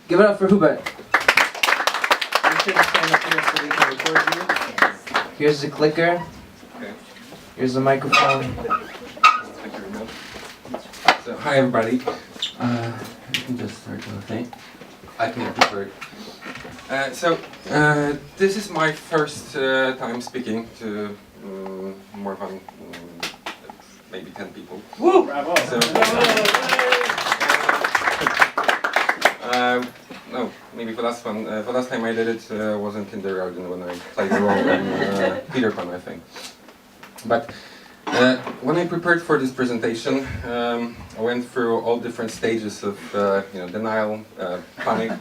Give it up for Hubert. Make sure to stand up here so we can record you. Here's the clicker. Okay. Here's the microphone. Thank you very much. So, hi everybody. You can just start the thing. I can prepare. This is my first time speaking to more than maybe 10 people. Woo! Bravo! So, no, maybe the last one. The last time I did it was in kindergarten when I played the role in Peter Pan, I think. But when I prepared for this presentation, I went through all different stages of denial, panic.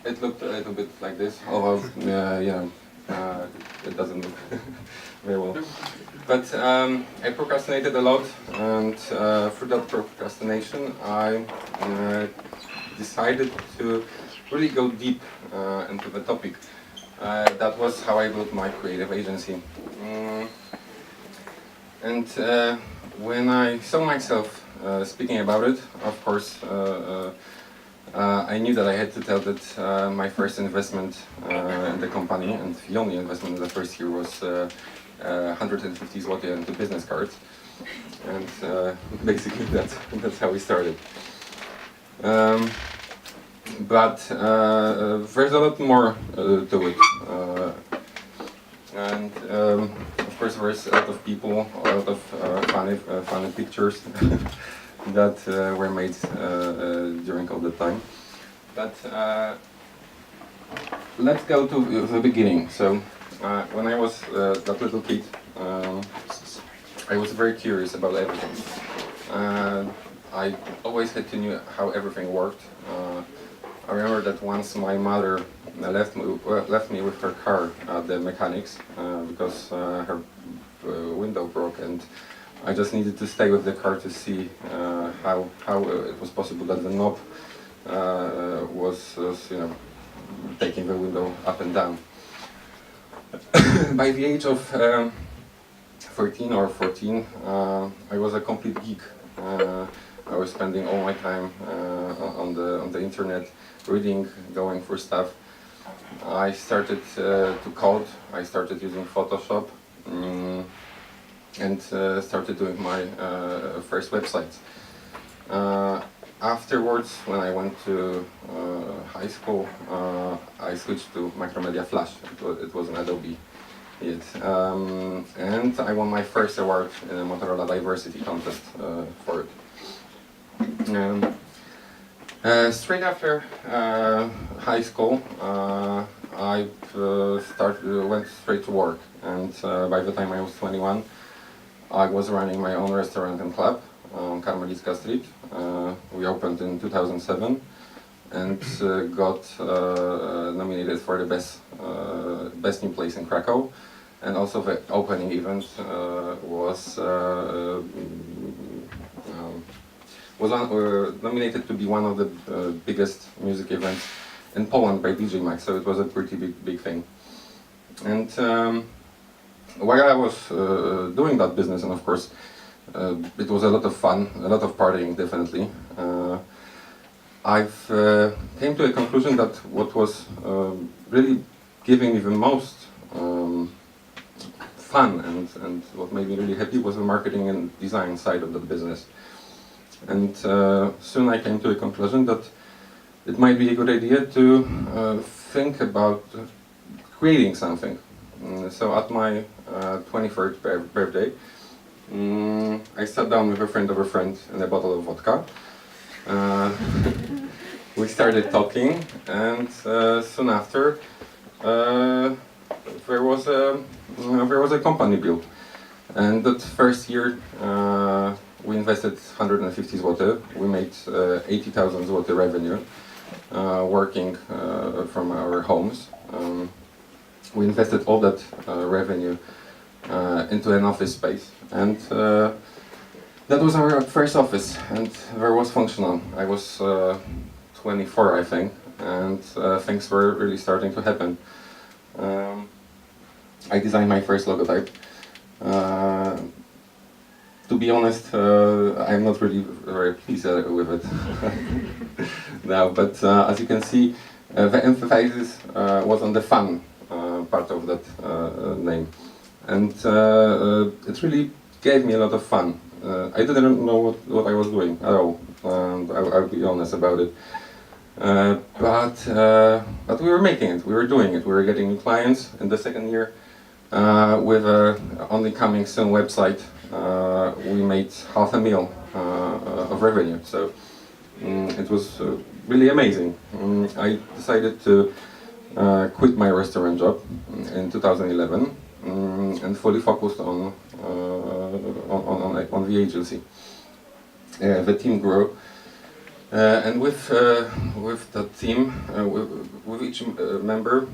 It looked a little bit like this, although it doesn't look very well. But I procrastinated a lot, and through that procrastination, I decided to really go deep into the topic. That was how I built my creative agency. And when I saw myself speaking about it, of course, I knew that I had to tell that my first investment in the company, and the only investment in the first year, was 150 zloty into business cards. And basically that's how we started. But there's a lot more to it. And of course there's a lot of people, a lot of funny pictures that were made during all the time. But let's go to the beginning. So when I was that little kid, I was very curious about everything. I always had to know how everything worked. I remember that once my mother left me with her car at the mechanics because her window broke, and I just needed to stay with the car to see how it was possible that the knob was taking the window up and down. By the age of 13 or 14, I was a complete geek. I was spending all my time on the internet, reading, going through stuff. I started to code. I started using Photoshop, and started doing my first websites. Afterwards, when I went to high school, I switched to Macromedia Flash. It was an Adobe yet. And I won my first award in a Motorola diversity contest for it. Straight after high school, I went straight to work, and by the time I was 21, I was running my own restaurant and club on Karmelicka Street. We opened in 2007 and got nominated for the best new place in Krakow, and also the opening event was nominated to be one of the biggest music events in Poland by DJ Max, so it was a pretty big thing. And while I was doing that business, and of course it was a lot of fun, a lot of partying, definitely, I've came to a conclusion that what was really giving me the most fun and what made me really happy was the marketing and design side of the business. And soon I came to a conclusion that it might be a good idea to think about creating something. So at my 23rd birthday, I sat down with a friend of a friend and a bottle of vodka. We started talking, and soon after there was a company built. And that first year we invested 150 zloty. We made 80,000 zloty revenue working from our homes. We invested all that revenue into an office space, and that was our first office, and there was Funktional. I was 24, I think, and things were really starting to happen. I designed my first logotype. to be honest, I'm not really very pleased with it now. But as you can see, the emphasis was on the fun part of that name, and it really gave me a lot of fun. I didn't know what I was doing at all, and I'll be honest about it. But we were making it, we were doing it, we were getting new clients. In the second year, with a only coming soon website, we made $500,000 of revenue. So it was really amazing. I decided to quit my restaurant job in 2011 and fully focused on the agency. The team grew. And with the team, with each member,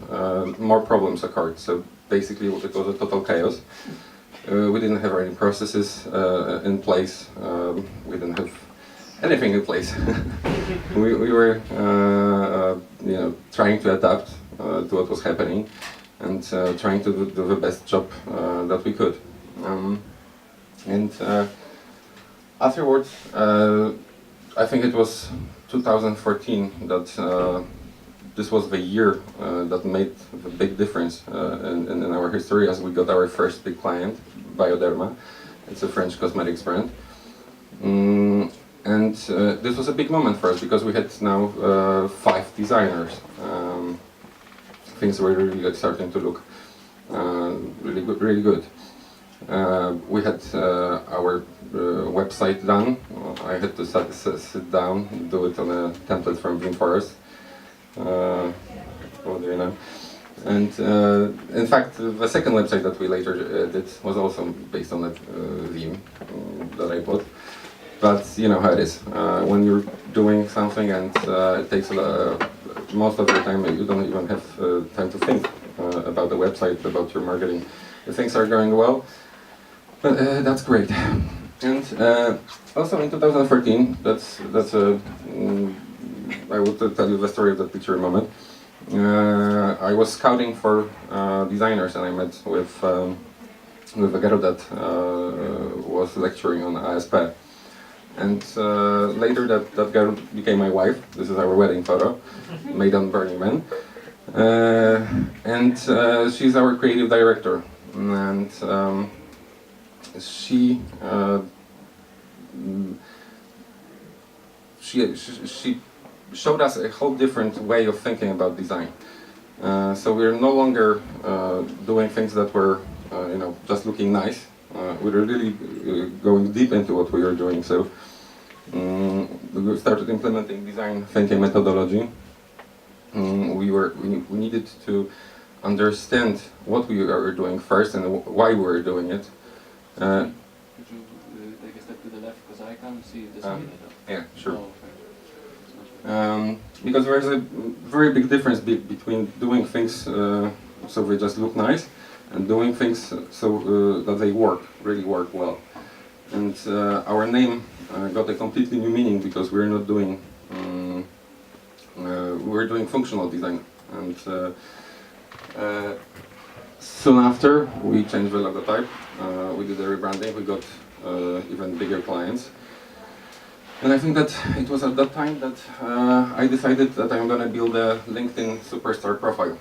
more problems occurred. So basically, it was a total chaos. We didn't have any processes in place. We didn't have anything in place. we were, trying to adapt to what was happening, and trying to do the best job that we could. Afterwards. I think it was 2014 that this was the year that made the big difference in our history, as we got our first big client, Bioderma. It's a French cosmetics brand. This was a big moment for us because we had now 5 designers. Things were really starting to look really good. We had our website done. I had to sit down and do it on a template from Green Forest. What do you know? And in fact, the second website that we later did was also based on that theme that I bought. But you know how it is. When you're doing something and it takes most of your time, you don't even have time to think about the website, about your marketing. If things are going well, that's great. And also in 2014, that's I will tell you the story of that picture in a moment. I was scouting for designers, and I met with a girl that was lecturing on ASP. And later that girl became my wife. This is our wedding photo, made on Burning Man. And she's our creative director. And she showed us a whole different way of thinking about design. So we're no longer doing things that were, just looking nice. We were really going deep into what we were doing. So we started implementing design thinking methodology. We needed to understand what we were doing first and why we were doing it. Could you take a step to the left, because I can't see the screen. Yeah, sure. Oh, okay. Because there's a very big difference between doing things so they just look nice and doing things so that they really work well. And our name got a completely new meaning because we're not doing, we're doing functional design. And soon after, we changed the logotype. We did a rebranding. We got even bigger clients. And I think that it was at that time that I decided that I'm going to build a LinkedIn superstar profile.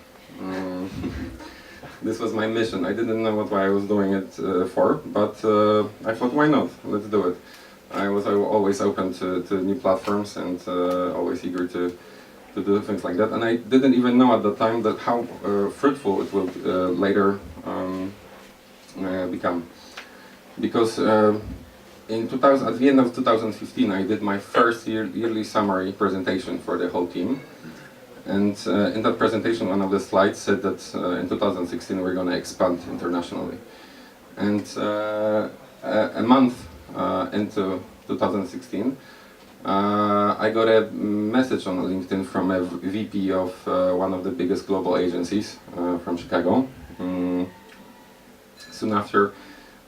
This was my mission. I didn't know what I was doing it for, but I thought, why not? Let's do it. I was always open to new platforms and always eager to do things like that. And I didn't even know at the time that how fruitful it will later become. Because at the end of 2015, I did my first yearly summary presentation for the whole team. And in that presentation, one of the slides said that in 2016 we're going to expand internationally. And a month into 2016, I got a message on LinkedIn from a VP of one of the biggest global agencies from Chicago. Soon after,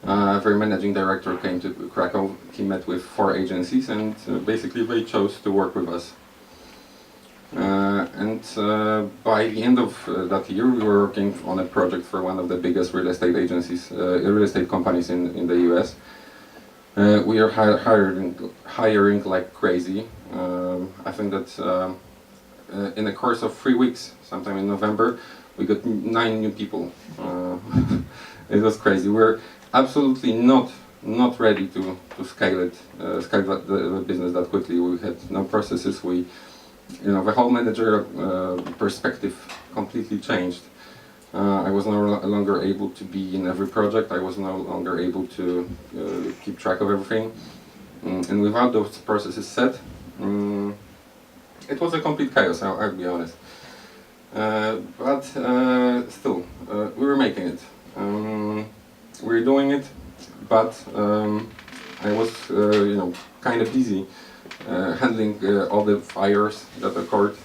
their managing director came to Krakow. He met with 4 agencies, and basically they chose to work with us. By the end of that year, we were working on a project for one of the biggest real estate agencies, real estate companies in the US. We are hiring like crazy. I think that in the course of 3 weeks, sometime in November, we got 9 new people. It was crazy. We're absolutely not ready to scale the business that quickly. We had no processes. The whole manager perspective completely changed. I was no longer able to be in every project. I was no longer able to keep track of everything. And without those processes set, it was a complete chaos, I'll be honest. But still, we were making it. We were doing it, but I was, kind of busy handling all the fires that occurred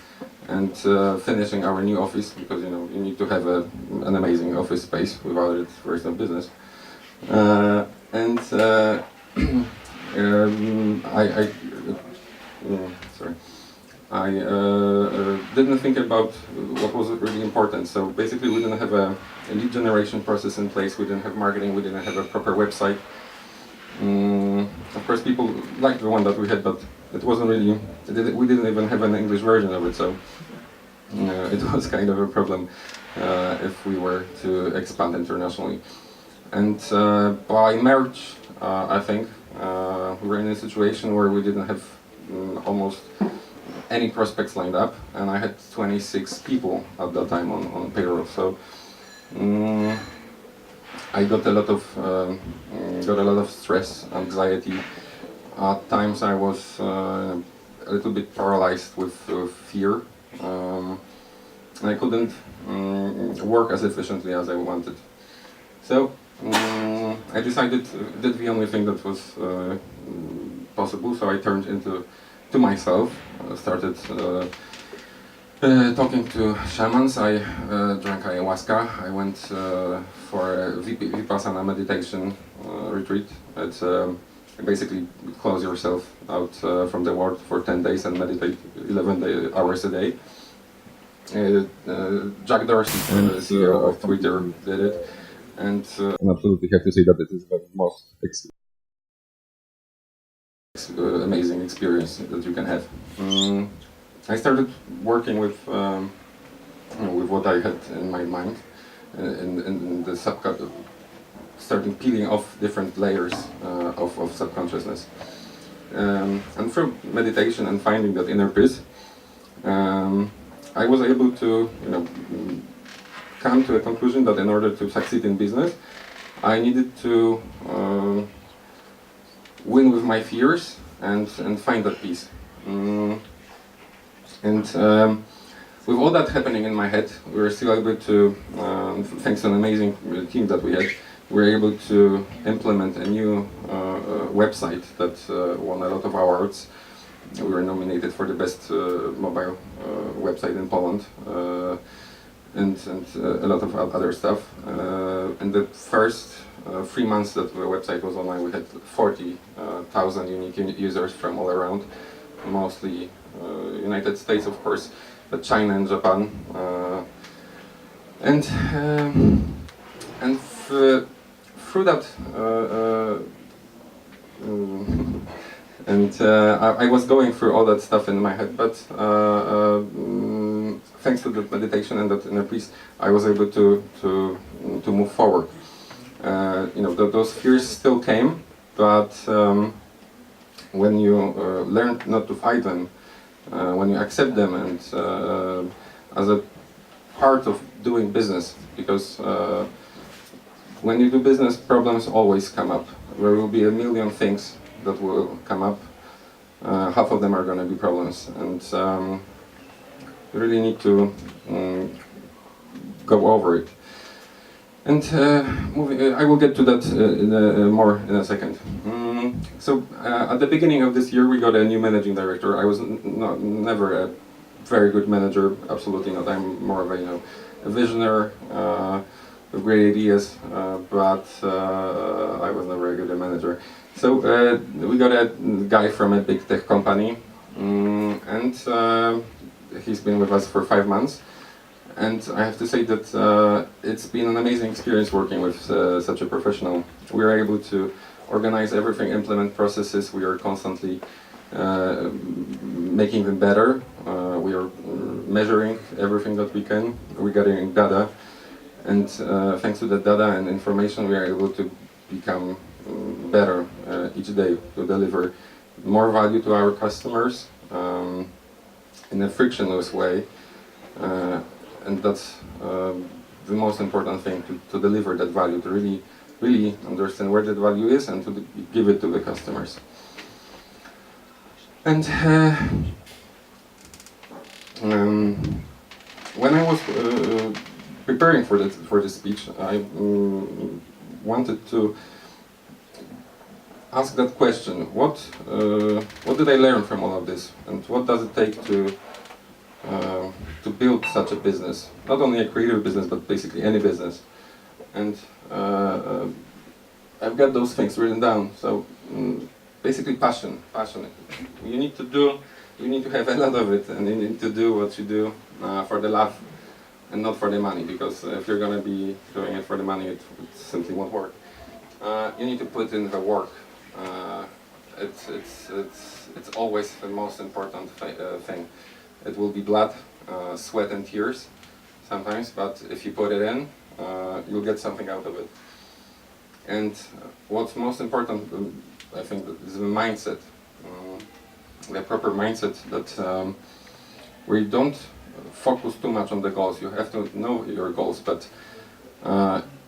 and finishing our new office, because you need to have an amazing office space. Without it, there is no business. I didn't think about what was really important. So basically, we didn't have a lead generation process in place. We didn't have marketing. We didn't have a proper website. Of course, people liked the one that we had, but it wasn't really. We didn't even have an English version of it, so it was kind of a problem if we were to expand internationally. And by March, I think we were in a situation where we didn't have almost any prospects lined up, and I had 26 people at that time on payroll. So I got a lot of stress, anxiety. At times I was a little bit paralyzed with fear. I couldn't work as efficiently as I wanted. So I decided did the only thing that was possible. So I turned to myself. Started talking to shamans. I drank ayahuasca. I went for a Vipassana meditation retreat. It's basically close yourself out from the world for 10 days and meditate 11 hours a day. Jack Dorsey, the CEO of Twitter, did it. And I absolutely have to say that it is the most amazing experience that you can have. I started working with what I had in my mind, in the starting peeling off different layers of subconsciousness. And through meditation and finding that inner peace, I was able to come to a conclusion that in order to succeed in business, I needed to win with my fears and find that peace. With all that happening in my head, we were still able to, thanks to an amazing team that we had, we were able to implement a new website that won a lot of awards. We were nominated for the best mobile website in Poland, and a lot of other stuff. In the first 3 months that the website was online, we had 40,000 unique users from all around, mostly United States, of course, but China and Japan. Through that, I was going through all that stuff in my head, but thanks to the meditation and that inner peace, I was able to move forward. Those fears still came, but when you learn not to fight them, when you accept them, and as a part of doing business, because when you do business, problems always come up. There will be a million things that will come up. Half of them are going to be problems, and you really need to go over it. And I will get to that more in a second. So at the beginning of this year, we got a new managing director. I was never a very good manager, absolutely not. I'm more of a visionary with great ideas, but I was never a good manager. So we got a guy from a big tech company, and he's been with us for 5 months. And I have to say that it's been an amazing experience working with such a professional. We were able to organize everything, implement processes. We are constantly making them better. We are measuring everything that we can. We're gathering data, and thanks to the data and information, we are able to become better each day, to deliver more value to our customers in a frictionless way, and that's the most important thing, to deliver that value, to really understand where that value is and to give it to the customers. And when I was preparing for this speech, I wanted to ask that question: what did I learn from all of this, and what does it take to build such a business? Not only a creative business, but basically any business. And I've got those things written down. So basically, passion. You need to have a lot of it, and you need to do what you do for the love and not for the money. Because if you're gonna be doing it for the money, it simply won't work. You need to put in the work. It's always the most important thing. It will be blood, sweat and tears sometimes, but if you put it in, you'll get something out of it. And what's most important, I think, is the mindset, the proper mindset, that we don't focus too much on the goals. You have to know your goals, but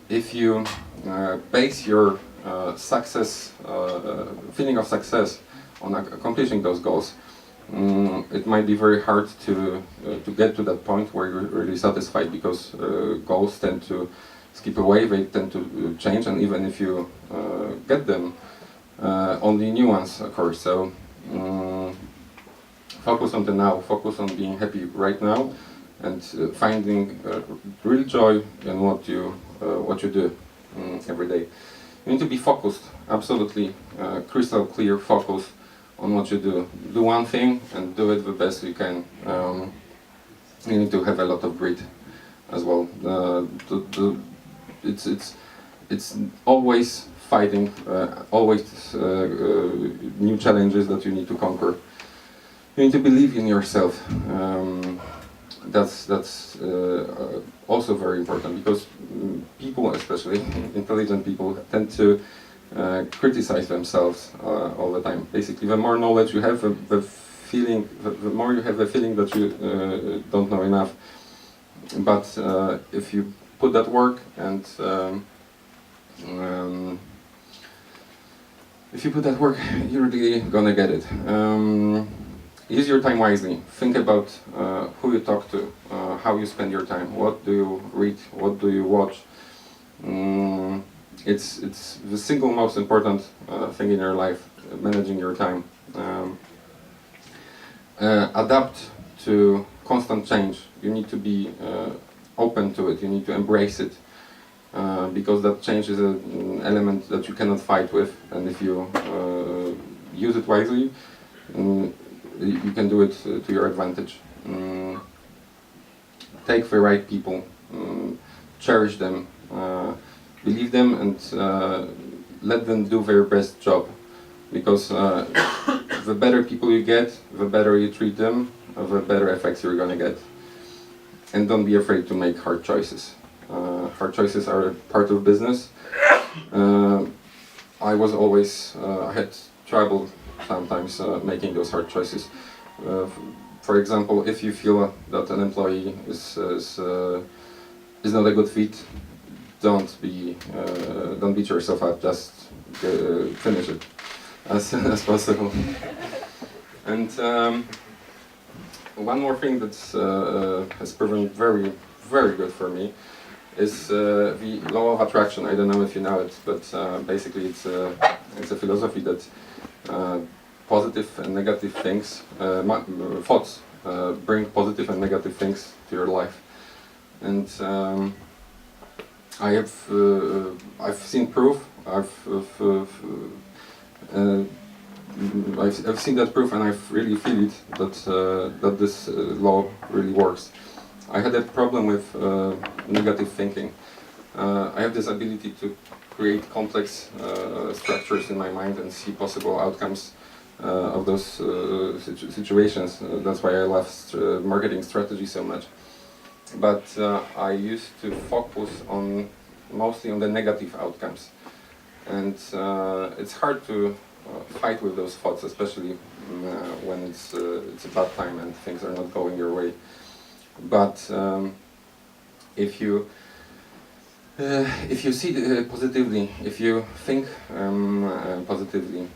if you base your success, feeling of success on accomplishing those goals, it might be very hard to get to that point where you're really satisfied, because goals tend to skip away, they tend to change, and even if you get them, only new ones occur. So focus on the now, focus on being happy right now, and finding real joy in what you do every day. You need to be focused, absolutely crystal clear focus on what you do. Do one thing and do it the best you can. You need to have a lot of grit as well. It's always fighting, always new challenges that you need to conquer. You need to believe in yourself. That's also very important, because people, especially intelligent people, tend to criticize themselves all the time. Basically, the more knowledge you have, the more you have the feeling that you don't know enough. But if you put that work and you're really gonna get it. Use your time wisely. Think about who you talk to, how you spend your time, what do you read, what do you watch. It's the single most important thing in your life, managing your time. Adapt to constant change. You need to be open to it, you need to embrace it, because that change is an element that you cannot fight with, and if you use it wisely, you can do it to your advantage. Take the right people, cherish them, believe them, and let them do their best job, because the better people you get, the better you treat them, the better effects you're gonna get. And don't be afraid to make hard choices. Hard choices are part of business. I had trouble sometimes making those hard choices. For example, if you feel that an employee is not a good fit, don't beat yourself up. Just finish it as soon as possible. And one more thing that has proven very, very good for me is the law of attraction. I don't know if you know it, but basically it's a philosophy that positive and negative things, thoughts bring positive and negative things to your life. And I've seen proof. I've seen that proof, and I really feel it that this law really works. I had a problem with negative thinking. I have this ability to create complex structures in my mind and see possible outcomes of those situations. That's why I love marketing strategy so much. But I used to focus mostly on the negative outcomes, and it's hard to fight with those thoughts, especially when it's a bad time and things are not going your way. But if you see positively, if you think positively,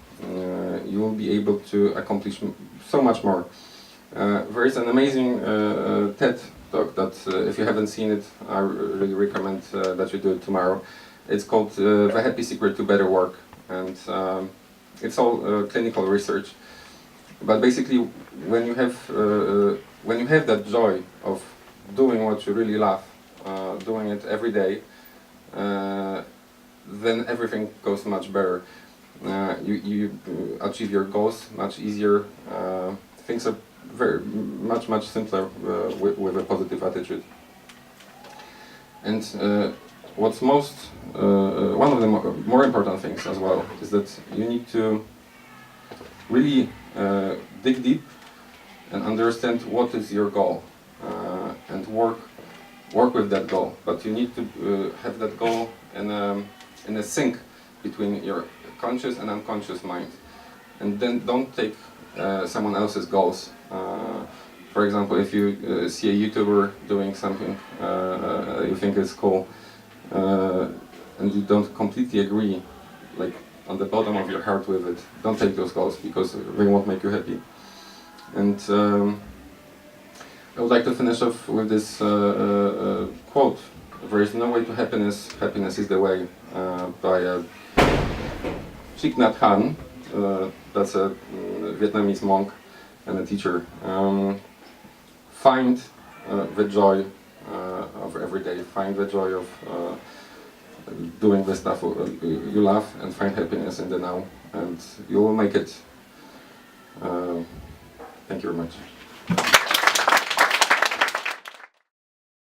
you will be able to accomplish so much more. There is an amazing TED talk that, if you haven't seen it, I really recommend that you do it tomorrow. It's called The Happy Secret to Better Work, and it's all clinical research. But basically, when you have that joy of doing what you really love, doing it every day, then everything goes much better. You achieve your goals much easier. Things are much simpler with a positive attitude. And what's one of the more important things as well is that you need to really dig deep and understand what is your goal, and work with that goal. But you need to have that goal in a sync between your conscious and unconscious mind, and then don't take someone else's goals. For example, if you see a YouTuber doing something you think is cool, and you don't completely agree, like on the bottom of your heart with it, don't take those goals, because they won't make you happy. And I would like to finish off with this quote: "There is no way to happiness, happiness is the way," by Thich Nhat Hanh. That's a Vietnamese monk and a teacher. Find the joy of every day, find the joy of doing the stuff you love, and find happiness in the now, and you will make it. Thank you very much.